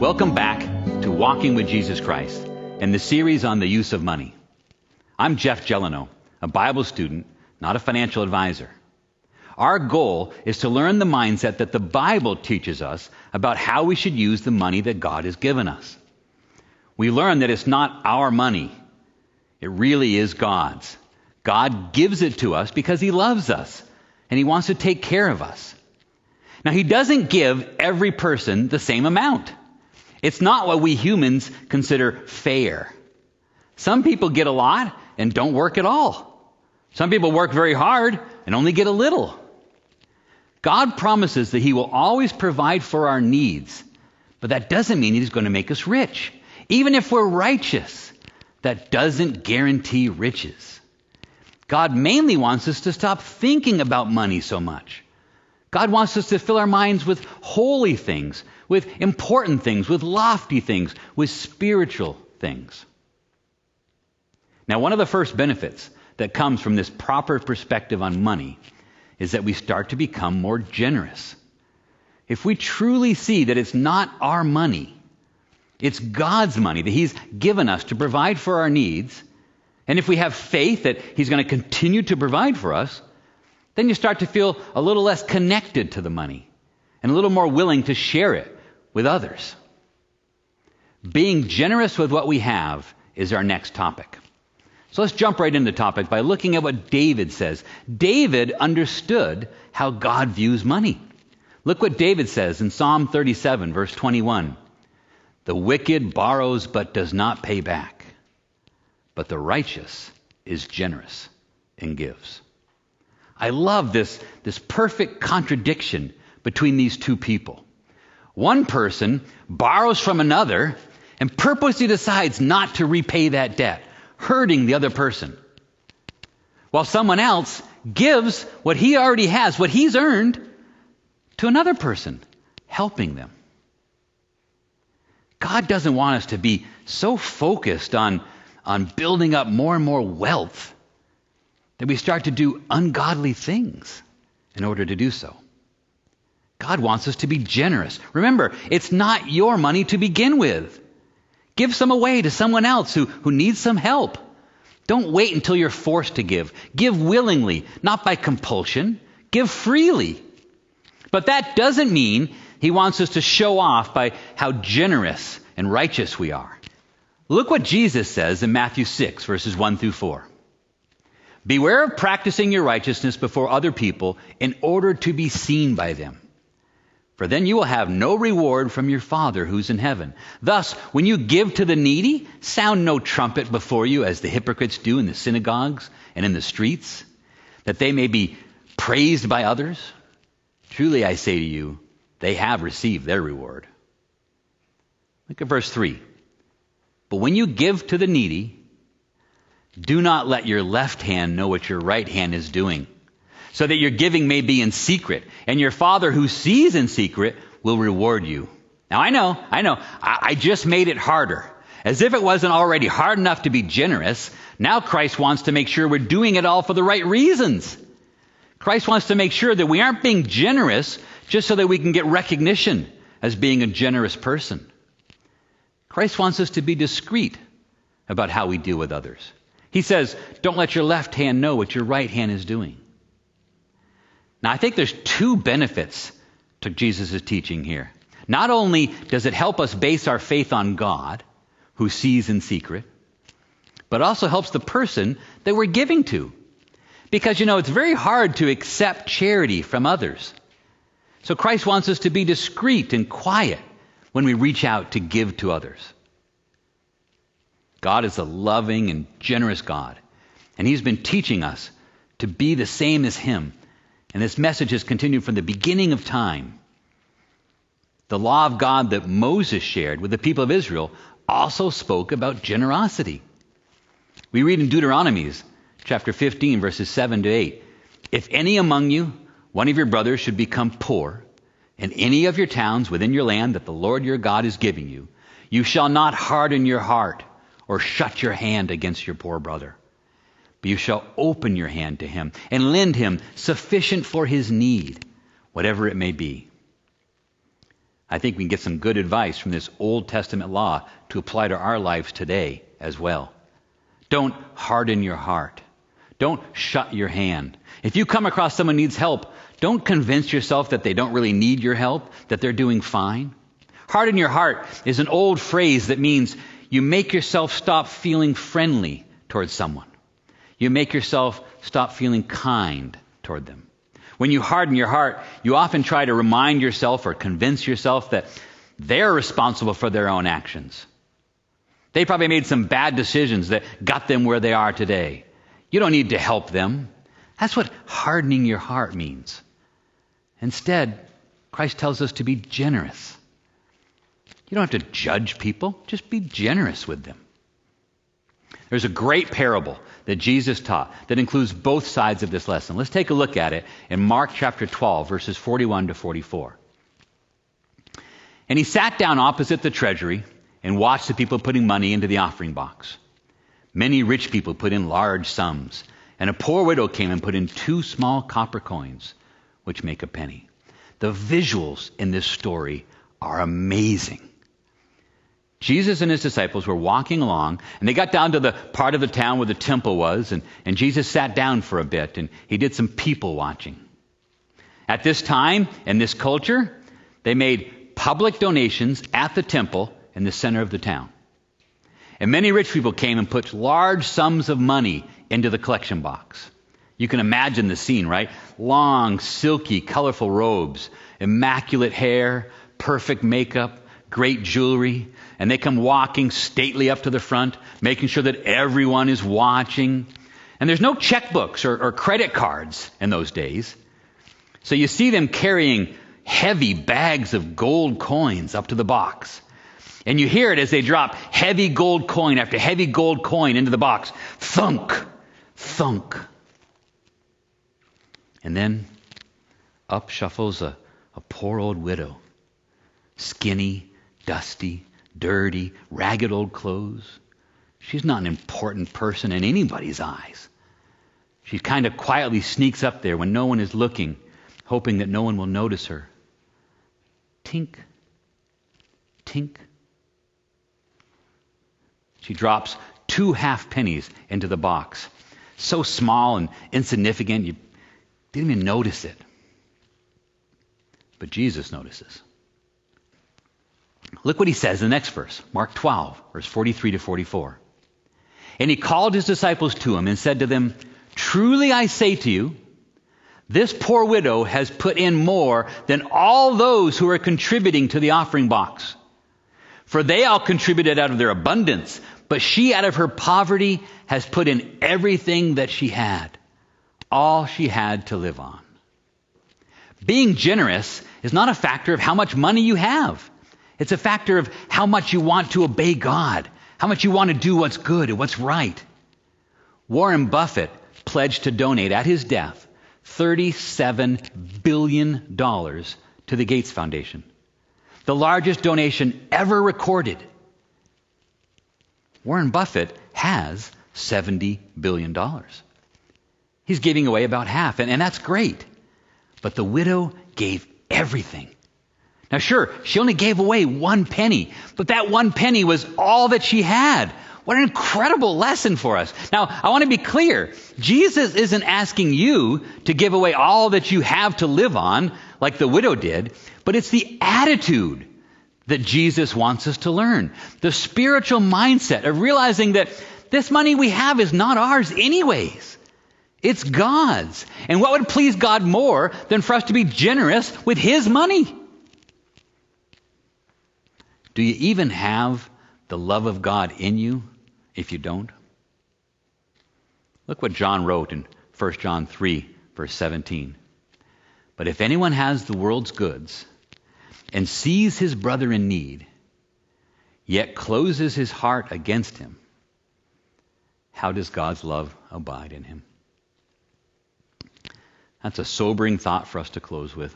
Welcome back to Walking with Jesus Christ and the series on the use of money. I'm Jeff Gelano, a Bible student, not a financial advisor. Our goal is to learn the mindset that the Bible teaches us about how we should use the money that God has given us. We learn that it's not our money. It really is God's. God gives it to us because He loves us and He wants to take care of us. Now, He doesn't give every person the same amount. It's not what we humans consider fair. Some people get a lot and don't work at all. Some people work very hard and only get a little. God promises that He will always provide for our needs, but that doesn't mean He's going to make us rich. Even if we're righteous, that doesn't guarantee riches. God mainly wants us to stop thinking about money so much. God wants us to fill our minds with holy things, with important things, with lofty things, with spiritual things. Now, one of the first benefits that comes from this proper perspective on money is that we start to become more generous. If we truly see that it's not our money, it's God's money that He's given us to provide for our needs, and if we have faith that He's going to continue to provide for us, then you start to feel a little less connected to the money and a little more willing to share it with others. Being generous with what we have is our next topic. So let's jump right into the topic by looking at what David says. David understood how God views money. Look what David says in Psalm 37, verse 21. The wicked borrows but does not pay back, but the righteous is generous and gives. I love this perfect contradiction between these two people. One person borrows from another and purposely decides not to repay that debt, hurting the other person, while someone else gives what he already has, what he's earned, to another person, helping them. God doesn't want us to be so focused on building up more and more wealth that we start to do ungodly things in order to do so. God wants us to be generous. Remember, it's not your money to begin with. Give some away to someone else who needs some help. Don't wait until you're forced to give. Give willingly, not by compulsion. Give freely. But that doesn't mean He wants us to show off by how generous and righteous we are. Look what Jesus says in Matthew 6, verses 1 through 4. Beware of practicing your righteousness before other people in order to be seen by them. For then you will have no reward from your Father who's in heaven. Thus, when you give to the needy, sound no trumpet before you as the hypocrites do in the synagogues and in the streets, that they may be praised by others. Truly I say to you, they have received their reward. Look at verse 3. But when you give to the needy, do not let your left hand know what your right hand is doing, so that your giving may be in secret, and your Father who sees in secret will reward you. Now I know, I just made it harder. As if it wasn't already hard enough to be generous, now Christ wants to make sure we're doing it all for the right reasons. Christ wants to make sure that we aren't being generous just so that we can get recognition as being a generous person. Christ wants us to be discreet about how we deal with others. He says, don't let your left hand know what your right hand is doing. Now, I think there's two benefits to Jesus' teaching here. Not only does it help us base our faith on God, who sees in secret, but also helps the person that we're giving to. Because, it's very hard to accept charity from others. So Christ wants us to be discreet and quiet when we reach out to give to others. God is a loving and generous God, and He's been teaching us to be the same as Him. And this message has continued from the beginning of time. The law of God that Moses shared with the people of Israel also spoke about generosity. We read in Deuteronomy chapter 15, verses 7 to 8, if any among you, one of your brothers, should become poor, in any of your towns within your land that the Lord your God is giving you, you shall not harden your heart or shut your hand against your poor brother. But you shall open your hand to him and lend him sufficient for his need, whatever it may be. I think we can get some good advice from this Old Testament law to apply to our lives today as well. Don't harden your heart. Don't shut your hand. If you come across someone who needs help, don't convince yourself that they don't really need your help, that they're doing fine. Harden your heart is an old phrase that means you make yourself stop feeling friendly towards someone. You make yourself stop feeling kind toward them. When you harden your heart, you often try to remind yourself or convince yourself that they're responsible for their own actions. They probably made some bad decisions that got them where they are today. You don't need to help them. That's what hardening your heart means. Instead, Christ tells us to be generous. You don't have to judge people. Just be generous with them. There's a great parable that Jesus taught that includes both sides of this lesson. Let's take a look at it in Mark chapter 12, verses 41 to 44. And he sat down opposite the treasury and watched the people putting money into the offering box. Many rich people put in large sums, and a poor widow came and put in 2 small copper coins, which make a penny. The visuals in this story are amazing. Jesus and his disciples were walking along, and they got down to the part of the town where the temple was, and Jesus sat down for a bit, and he did some people watching. At this time, in this culture, they made public donations at the temple in the center of the town. And many rich people came and put large sums of money into the collection box. You can imagine the scene, right? Long, silky, colorful robes, immaculate hair, perfect makeup, great jewelry. And they come walking stately up to the front, making sure that everyone is watching. And there's no checkbooks or credit cards in those days. So you see them carrying heavy bags of gold coins up to the box. And you hear it as they drop heavy gold coin after heavy gold coin into the box. Thunk, thunk. And then up shuffles a poor old widow. Skinny, dusty, dirty, ragged old clothes. She's not an important person in anybody's eyes. She kind of quietly sneaks up there when no one is looking, hoping that no one will notice her. Tink, tink. She drops 2 half pennies into the box. So small and insignificant, you didn't even notice it. But Jesus notices. Look what he says in the next verse, Mark 12, verse 43 to 44. And he called his disciples to him and said to them, "Truly I say to you, this poor widow has put in more than all those who are contributing to the offering box. For they all contributed out of their abundance, but she out of her poverty has put in everything that she had, all she had to live on." Being generous is not a factor of how much money you have. It's a factor of how much you want to obey God, how much you want to do what's good and what's right. Warren Buffett pledged to donate at his death $37 billion to the Gates Foundation, the largest donation ever recorded. Warren Buffett has $70 billion. He's giving away about half, and that's great. But the widow gave everything. Now sure, she only gave away 1 penny, but that 1 penny was all that she had. What an incredible lesson for us. Now, I want to be clear. Jesus isn't asking you to give away all that you have to live on, like the widow did, but it's the attitude that Jesus wants us to learn. The spiritual mindset of realizing that this money we have is not ours anyways. It's God's. And what would please God more than for us to be generous with His money? Do you even have the love of God in you if you don't? Look what John wrote in 1 John 3, verse 17. But if anyone has the world's goods and sees his brother in need, yet closes his heart against him, how does God's love abide in him? That's a sobering thought for us to close with.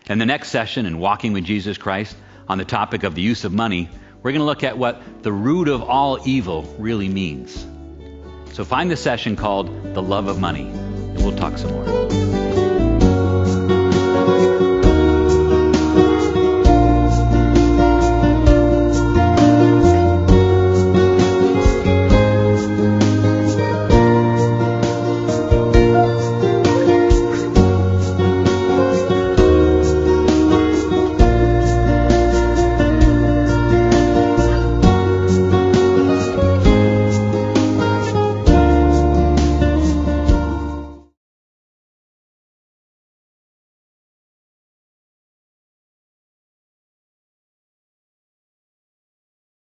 In the next session in Walking with Jesus Christ, on the topic of the use of money, we're going to look at what the root of all evil really means. So find the session called The Love of Money, and we'll talk some more.